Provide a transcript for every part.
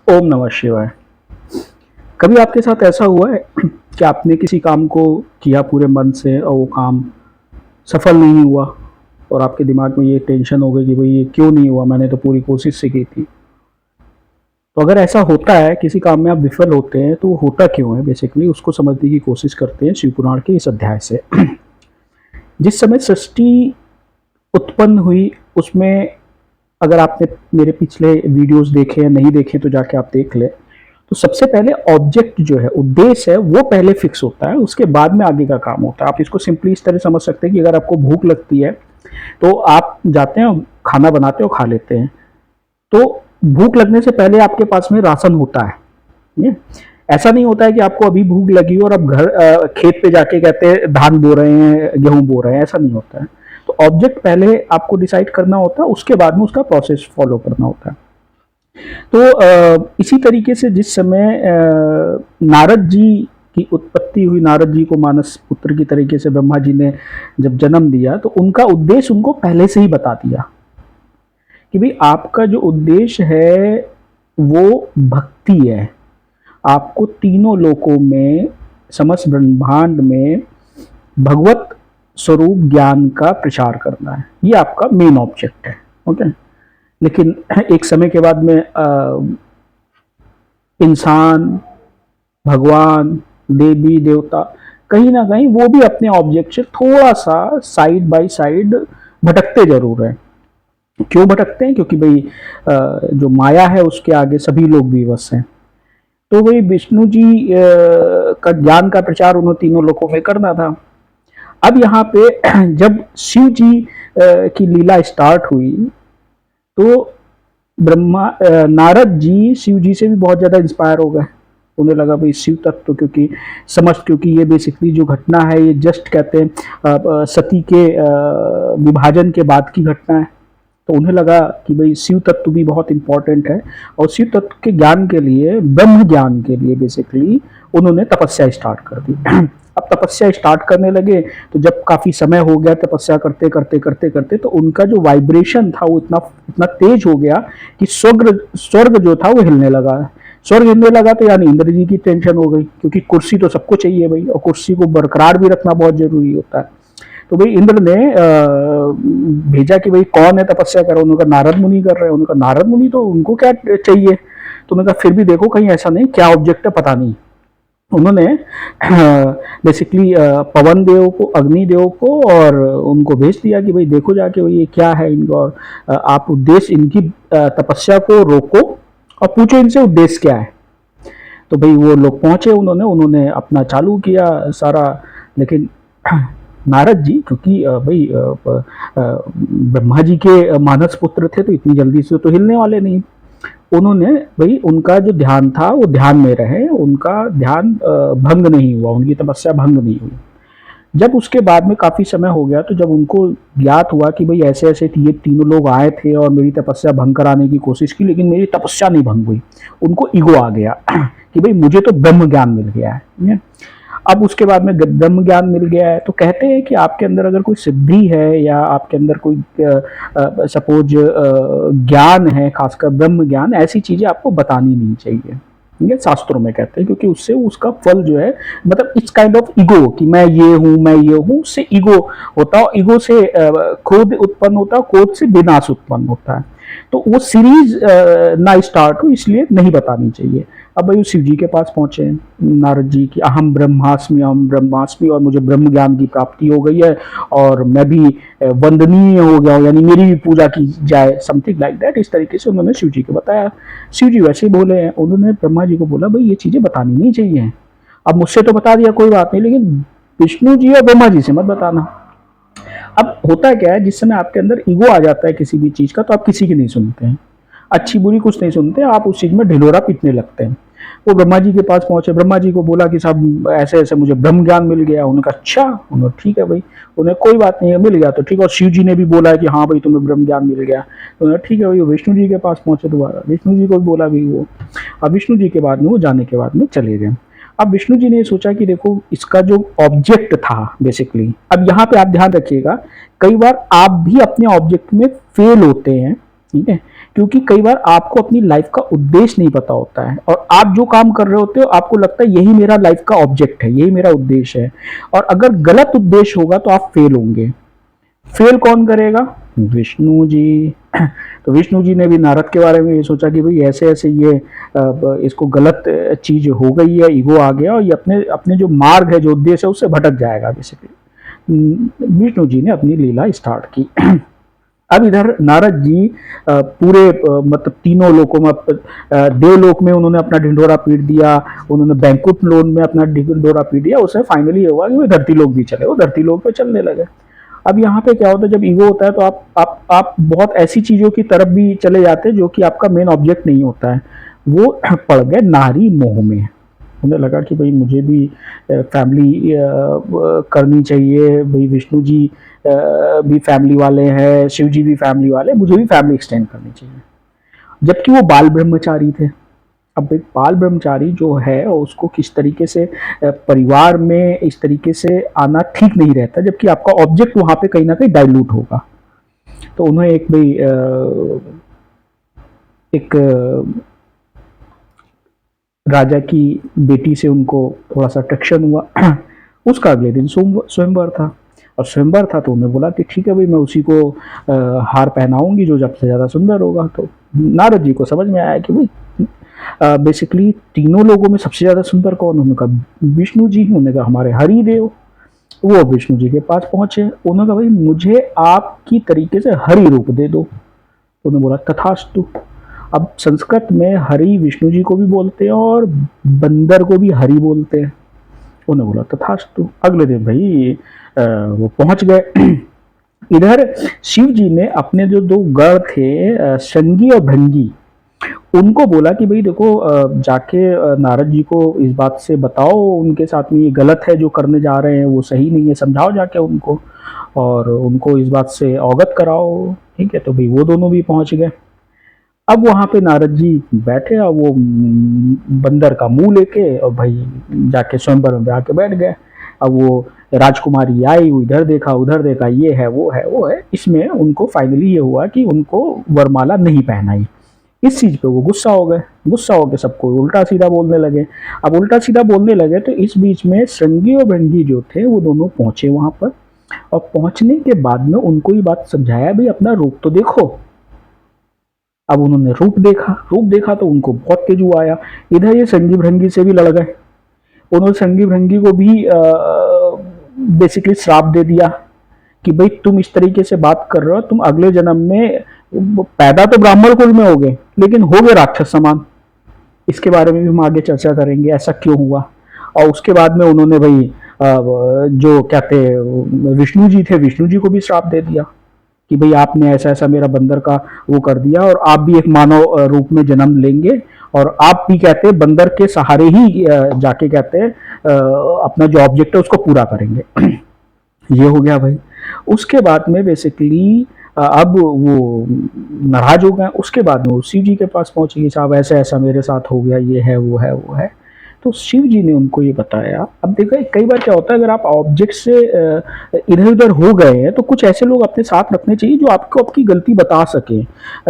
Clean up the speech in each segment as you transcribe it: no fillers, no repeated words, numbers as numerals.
ओम नमः शिवाय। कभी आपके साथ ऐसा हुआ है कि आपने किसी काम को किया पूरे मन से और वो काम सफल नहीं हुआ और आपके दिमाग में ये टेंशन हो गई कि भाई ये क्यों नहीं हुआ, मैंने तो पूरी कोशिश से की थी। तो अगर ऐसा होता है किसी काम में आप विफल होते हैं तो वो होता क्यों है, बेसिकली उसको समझने की कोशिश करते हैं शिव पुराण के इस अध्याय से। जिस समय सृष्टि उत्पन्न हुई उसमें, अगर आपने मेरे पिछले वीडियोस देखे या नहीं देखे तो जाके आप देख ले। तो सबसे पहले ऑब्जेक्ट जो है, उद्देश्य है, वो पहले फिक्स होता है, उसके बाद में आगे का काम होता है। आप इसको सिंपली इस तरह समझ सकते हैं कि अगर आपको भूख लगती है तो आप जाते हैं, खाना बनाते हो, खा लेते हैं। तो भूख लगने से पहले आपके पास में राशन होता है। ये ऐसा नहीं होता है कि आपको अभी भूख लगी और आप खेत पे जाके कहते हैं धान बो रहे हैं, गेहूं बो रहे हैं, ऐसा नहीं होता है। तो ऑब्जेक्ट पहले आपको डिसाइड करना होता है, उसके बाद में उसका प्रोसेस फॉलो करना होता है। तो इसी तरीके से जिस समय नारद जी की उत्पत्ति हुई, नारद जी को मानस पुत्र की तरीके से ब्रह्मा जी ने जब जन्म दिया तो उनका उद्देश्य उनको पहले से ही बता दिया कि भाई आपका जो उद्देश्य है वो भक्ति है। आपको तीनों लोकों में, समस्त ब्रह्मांड में भगवत स्वरूप ज्ञान का प्रचार करना है, ये आपका मेन ऑब्जेक्ट है। ओके। लेकिन एक समय के बाद में इंसान, भगवान, देवी देवता, कहीं ना कहीं वो भी अपने ऑब्जेक्ट से थोड़ा सा साइड बाय साइड भटकते जरूर हैं। क्यों भटकते हैं? क्योंकि भाई जो माया है उसके आगे सभी लोग विवश हैं। तो वही विष्णु जी का ज्ञान का प्रचार उन्होंने तीनों लोकों में करना था। अब यहाँ पे जब शिव जी की लीला स्टार्ट हुई तो नारद जी शिव जी से भी बहुत ज़्यादा इंस्पायर हो गए। उन्हें लगा भाई शिव तत्व, क्योंकि ये बेसिकली जो घटना है ये जस्ट कहते हैं सती के विभाजन के बाद की घटना है। तो उन्हें लगा कि भाई शिव तत्व भी बहुत इंपॉर्टेंट है और शिव तत्व के ज्ञान के लिए, ब्रह्म ज्ञान के लिए बेसिकली उन्होंने तपस्या स्टार्ट कर दी। अब तपस्या स्टार्ट करने लगे तो जब काफ़ी समय हो गया तपस्या करते करते करते करते तो उनका जो वाइब्रेशन था वो इतना इतना तेज हो गया कि स्वर्ग जो था वो हिलने लगा। स्वर्ग हिलने लगा तो यानी इंद्र जी की टेंशन हो गई, क्योंकि कुर्सी तो सबको चाहिए भाई, और कुर्सी को बरकरार भी रखना बहुत जरूरी होता है। तो भाई इंद्र ने भेजा कि भाई कौन है तपस्या कर रहा है। उन्होंने कहा नारद मुनि कर रहे हैं। उन्होंने कहा नारद मुनि, तो उनको क्या चाहिए? तो उन्होंने कहा फिर भी देखो कहीं ऐसा नहीं, क्या ऑब्जेक्ट है पता नहीं। उन्होंने बेसिकली पवन देव को, अग्नि देव को और उनको भेज दिया कि भाई देखो जाके भाई ये क्या है इनका, और आप उद्देश्य इनकी तपस्या को रोको और पूछो इनसे उद्देश्य क्या है। तो भाई वो लोग पहुंचे, उन्होंने अपना चालू किया सारा। लेकिन नारद जी, क्योंकि भाई ब्रह्मा जी के मानस पुत्र थे तो इतनी जल्दी से तो हिलने वाले नहीं। उन्होंने भाई, उनका जो ध्यान था वो ध्यान में रहे, उनका ध्यान भंग नहीं हुआ, उनकी तपस्या भंग नहीं हुई। जब उसके बाद में काफ़ी समय हो गया तो जब उनको ज्ञात हुआ कि भाई ऐसे ऐसे ये तीनों लोग आए थे और मेरी तपस्या भंग कराने की कोशिश की लेकिन मेरी तपस्या नहीं भंग हुई, उनको ईगो आ गया कि भाई मुझे तो ब्रह्म ज्ञान मिल गया है। अब उसके बाद में ब्रह्म ज्ञान मिल गया है तो कहते हैं कि आपके अंदर अगर कोई सिद्धि है या आपके अंदर कोई सपोज ज्ञान है, खासकर ब्रह्म ज्ञान, ऐसी चीज़ें आपको बतानी नहीं चाहिए, ये शास्त्रों में कहते हैं, क्योंकि उससे उसका फल जो है, मतलब इट्स काइंड ऑफ ईगो कि मैं ये हूँ, उससे ईगो होता है। ईगो से क्रोध उत्पन्न होता है, क्रोध से विनाश उत्पन्न होता है। तो वो सीरीज ना स्टार्ट हो, इसलिए नहीं बतानी चाहिए। अब भाई शिव जी के पास पहुंचे नारद जी की, अहम ब्रह्मास्मि और मुझे ब्रह्म ज्ञान की प्राप्ति हो गई है और मैं भी वंदनीय हो गया हूँ, यानी मेरी भी पूजा की जाए, समथिंग लाइक दैट। इस तरीके से उन्होंने शिव जी को बताया। शिव जी वैसे ही बोले हैं, उन्होंने ब्रह्मा जी को बोला भाई ये चीज़ें बतानी नहीं चाहिए। अब मुझसे तो बता दिया कोई बात नहीं, लेकिन विष्णु जी और ब्रह्मा जी से मत बताना। अब होता क्या है, जिस समय आपके अंदर ईगो आ जाता है किसी भी चीज़ का तो आप किसी की नहीं सुनते हैं, अच्छी बुरी कुछ नहीं सुनते, आप उस चीज़ में ढिढोरा पीटने लगते हैं। वो ब्रह्मा जी के पास पहुंचे, ब्रह्मा जी को बोला कि साहब ऐसे ऐसे मुझे ब्रह्म ज्ञान मिल गया। उन्होंने कहा अच्छा, उन्होंने ठीक है भाई, उन्हें कोई बात नहीं है, मिल गया तो ठीक है। और शिव जी ने भी बोला कि हाँ भाई तुम्हें ब्रह्म ज्ञान मिल गया, तो उन्होंने ठीक है भाई। विष्णु जी के पास पहुंचे दोबारा, विष्णु जी को भी बोला भी वो। अब विष्णु जी के बाद में वो जाने के बाद में चले गए। अब विष्णु जी ने सोचा कि देखो इसका जो ऑब्जेक्ट था बेसिकली, अब यहाँ पे आप ध्यान रखिएगा, कई बार आप भी अपने ऑब्जेक्ट में फेल होते हैं, ठीक है। क्योंकि कई बार आपको अपनी लाइफ का उद्देश्य नहीं पता होता है, और आप जो काम कर रहे होते हो आपको लगता है यही मेरा लाइफ का ऑब्जेक्ट है, यही मेरा उद्देश्य है, और अगर गलत उद्देश्य होगा तो आप फेल होंगे। फेल कौन करेगा? विष्णु जी। तो विष्णु जी ने भी नारद के बारे में ये सोचा कि भाई ऐसे ऐसे ये इसको गलत चीज हो गई है, ईगो आ गया, और ये अपने अपने जो मार्ग है, जो उद्देश्य है, उससे भटक जाएगा बेसिकली। विष्णु जी ने अपनी लीला स्टार्ट की। अब इधर नारद जी पूरे मतलब तीनों लोकों में, देवलोक में उन्होंने अपना ढिंढोरा पीट दिया, उन्होंने बैंकुट लोन में अपना ढिंढोरा पीट दिया, उससे फाइनली ये हुआ कि वो धरती लोक भी चले, वो धरती लोक पे चलने लगे। अब यहाँ पे क्या होता है, जब ईगो होता है तो आप बहुत ऐसी चीजों की तरफ भी चले जाते हैं जो कि आपका मेन ऑब्जेक्ट नहीं होता है। वो पड़ गए नारी मोह में। उन्हें लगा कि भाई मुझे भी फैमिली करनी चाहिए, भाई विष्णु जी भी फैमिली वाले हैं, शिव जी भी फैमिली वाले, मुझे भी फैमिली एक्सटेंड करनी चाहिए। जबकि वो बाल ब्रह्मचारी थे। अब एक बाल ब्रह्मचारी जो है उसको किस तरीके से परिवार में इस तरीके से आना ठीक नहीं रहता, जबकि आपका ऑब्जेक्ट वहां पे कहीं ना कहीं डाइल्यूट होगा। तो उन्हें एक भाई एक राजा की बेटी से उनको थोड़ा सा अट्रैक्शन हुआ। उसका अगले दिन स्वयंवर था, और स्वयंवर था तो उन्हें बोला कि ठीक है भाई, मैं उसी को हार पहनाऊंगी जो सबसे ज़्यादा सुंदर होगा। तो नारद जी को समझ में आया कि भाई बेसिकली तीनों लोगों में सबसे ज़्यादा सुंदर कौन? उन्होंने कहा विष्णु जी। उन्होंने कहा हमारे हरिदेव। वो विष्णु जी के पास पहुंचे, उन्होंने कहा भाई मुझे आपकी तरीके से हरि रूप दे दो। तो उन्होंने बोला तथास्तु। अब संस्कृत में हरि विष्णु जी को भी बोलते हैं और बंदर को भी हरि बोलते हैं। उन्होंने बोला तथास्तु। अगले दिन भाई वो पहुंच गए। इधर शिव जी ने अपने जो दो गढ़ थे शंगी और भृंगी, उनको बोला कि भाई देखो जाके नारद जी को इस बात से बताओ, उनके साथ में ये गलत है जो करने जा रहे हैं, वो सही नहीं है, समझाओ जाके उनको, और उनको इस बात से अवगत कराओ। ठीक है, तो भाई वो दोनों भी पहुंच गए। अब वहां पे नारद जी बैठे और वो बंदर का मुंह लेके और भाई जाके स्वयंवर में आके बैठ गए। अब वो राजकुमारी आई, इधर देखा उधर देखा, ये है वो है वो है, इसमें उनको फाइनली ये हुआ कि उनको वरमाला नहीं पहनाई। इस चीज पे वो गुस्सा हो गए, गुस्सा होकर सबको उल्टा सीधा बोलने लगे। अब उल्टा सीधा बोलने लगे तो इस बीच में श्रृंगी और भृंगी जो थे वो दोनों पहुंचे वहां पर, और पहुंचने के बाद में उनको ये बात समझाया भाई अपना रूप तो देखो। अब उन्होंने रूप देखा तो उनको बहुत तेजु आया। इधर ये संगी भृंगी से भी लड़ गए। उन्होंने संगी भृंगी को भी बेसिकली श्राप दे दिया कि भाई तुम इस तरीके से बात कर रहे हो, तुम अगले जन्म में पैदा तो ब्राह्मण कुल में होगे लेकिन होगे राक्षस समान। इसके बारे में भी हम आगे चर्चा करेंगे, ऐसा क्यों हुआ। और उसके बाद में उन्होंने भाई जो क्या थे विष्णु जी थे, विष्णु जी को भी श्राप दे दिया कि भाई आपने ऐसा ऐसा मेरा बंदर का वो कर दिया, और आप भी एक मानव रूप में जन्म लेंगे, और आप भी कहते हैं बंदर के सहारे ही जाके कहते हैं अपना जो ऑब्जेक्ट है उसको पूरा करेंगे। ये हो गया भाई। उसके बाद में बेसिकली अब वो नाराज हो गए। उसके बाद में वो शिव जी के पास पहुंचे कि साहब ऐसा ऐसा मेरे साथ हो गया, ये है वो है वो है। तो शिव जी ने उनको ये बताया। अब देखो कई बार क्या होता है, अगर आप ऑब्जेक्ट से इधर उधर हो गए हैं तो कुछ ऐसे लोग अपने साथ रखने चाहिए जो आपको आपकी गलती बता सके,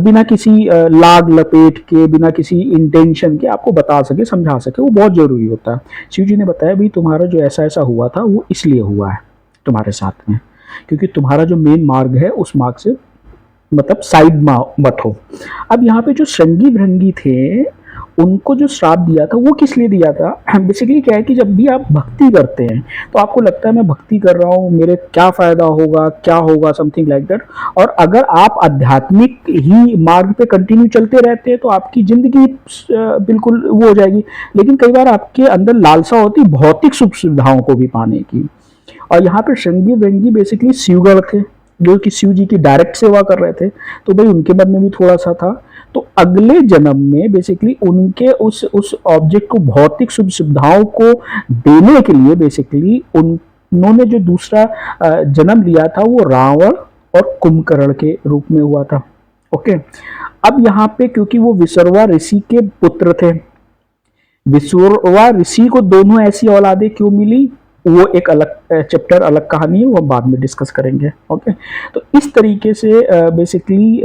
बिना किसी लाग लपेट के, बिना किसी इंटेंशन के आपको बता सके, समझा सके, वो बहुत जरूरी होता है। शिव जी ने बताया भाई तुम्हारा जो ऐसा ऐसा हुआ था वो इसलिए हुआ है तुम्हारे साथ में, क्योंकि तुम्हारा जो मेन मार्ग है उस मार्ग से मतलब साइड मत हो। अब यहाँ पे जो संगी भृंगी थे उनको जो श्राप दिया था वो किस लिए दिया था? बेसिकली क्या है कि जब भी आप भक्ति करते हैं तो आपको लगता है मैं भक्ति कर रहा हूँ, मेरे क्या फायदा होगा, क्या होगा, समथिंग लाइक दैट। और अगर आप आध्यात्मिक ही मार्ग पे कंटिन्यू चलते रहते हैं तो आपकी जिंदगी बिल्कुल वो हो जाएगी। लेकिन कई बार आपके अंदर लालसा होती भौतिक सुख सुविधाओं को भी पाने की। और यहाँ पे संगी भृंगी बेसिकली शिवगढ़ थे जो कि शिव जी की डायरेक्ट सेवा कर रहे थे, तो भाई उनके मन में भी थोड़ा सा था। तो अगले जन्म में बेसिकली उनके उस ऑब्जेक्ट को भौतिक सुख सुविधाओं को देने के लिए बेसिकली उन्होंने जो दूसरा जन्म लिया था वो रावण और कुंभकर्ण के रूप में हुआ था। ओके, अब यहाँ पे क्योंकि वो विसर्वा ऋषि के पुत्र थे, विसर्वा ऋषि को दोनों ऐसी औलादे क्यों मिली? वो एक अलग चैप्टर, अलग कहानी है, वो हम बाद में डिस्कस करेंगे। ओके, तो इस तरीके से बेसिकली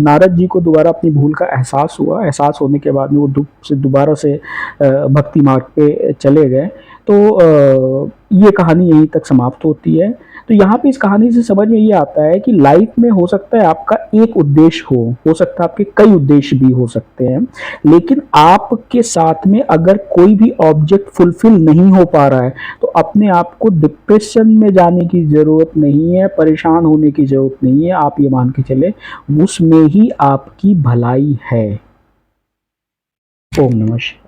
नारद जी को दोबारा अपनी भूल का एहसास हुआ। एहसास होने के बाद में वो दोबारा से भक्ति मार्ग पे चले गए। तो ये कहानी यहीं तक समाप्त होती है। तो यहाँ पे इस कहानी से समझ में ये आता है कि लाइफ में हो सकता है आपका एक उद्देश्य हो सकता है आपके कई उद्देश्य भी हो सकते हैं, लेकिन आपके साथ में अगर कोई भी ऑब्जेक्ट फुलफिल नहीं हो पा रहा है तो अपने आप को डिप्रेशन में जाने की ज़रूरत नहीं है, परेशान होने की ज़रूरत नहीं है। आप ये मान के चले उसमें ही आपकी भलाई है। ओम नमः शिवाय।